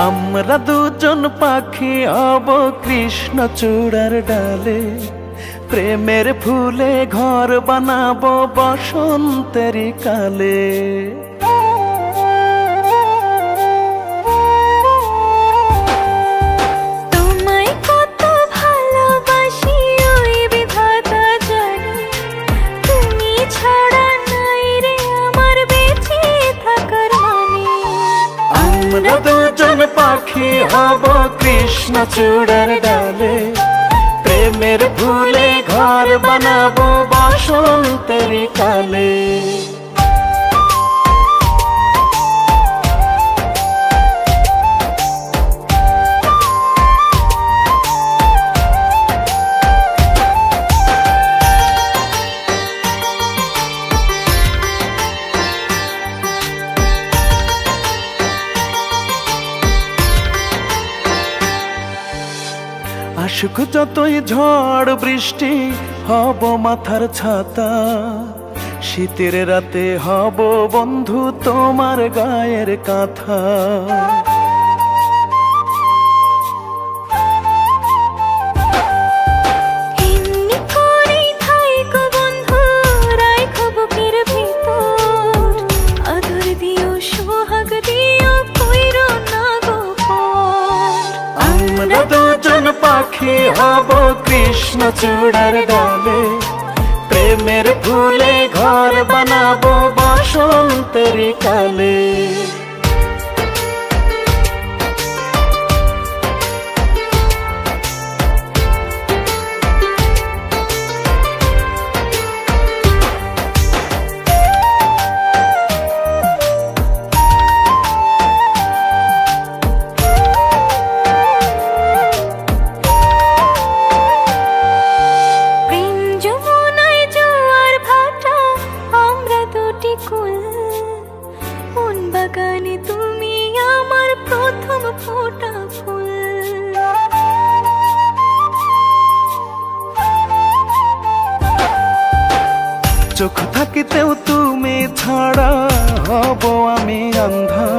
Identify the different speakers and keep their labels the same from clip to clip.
Speaker 1: আমরা দুজন পাখি হব কৃষ্ণচূড়ার ডালে, প্রেমের ফুলে ঘর বানাবো বসন্তের কালে।
Speaker 2: তোমায় কত ভালোবাসি ওই বিধাতা জানে, তুমি ছাড়া নাই রে আমার বেঁচে থাকার মানে।
Speaker 1: আমরা দুজন পাখি হব কৃষ্ণচূড়ার ডালে, প্রেমের ফুলে ঘর বানাবো বসন্তের কালে। আসুক যতই ঝড় বৃষ্টি হব মাথার ছাতা, শীতের রাতে হব বন্ধু তোমার গায়ের কাঁথা।
Speaker 2: এমনি করেই থাইকো বন্ধু রাইখো বুকের ভিতর, আদর দিও সোহাগ দিও কইরো না গোপন।
Speaker 1: আমরা দুজন পাখি হব কৃষ্ণচূড়ার ডালে, প্রেমের ফুলে ঘর বানাবো বসন্তের কালে।
Speaker 2: মন বাগানে তুমি আমার প্রথম ফোটা ফুল।
Speaker 1: চোখ থাকিতেও তুমি ছাড়া হব আমি আন্ধা,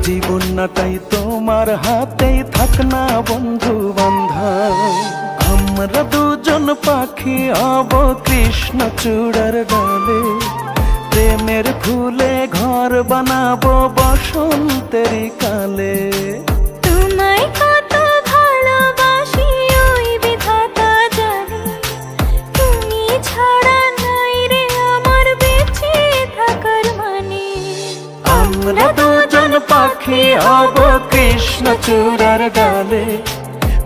Speaker 1: জীবনটাই তোমার হাতেই থাক না বন্ধু বান্ধা। আমরা দুজন পাখি হব কৃষ্ণচূড়ার ডালে, প্রেমের ফুলে ঘর বানাবো বসন্তের কালে।
Speaker 2: তোমায় কত ভালোবাসি ওই বিধাতা জানে, তুমি ছাড়া নাই রে আমার বেঁচে থাকার মানে।
Speaker 1: আমরা দুজন পাখি হব কৃষ্ণচূড়ার ডালে,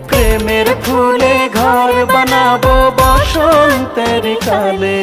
Speaker 1: প্রেমের ফুলে ঘর বানাবো বসন্তের কালে।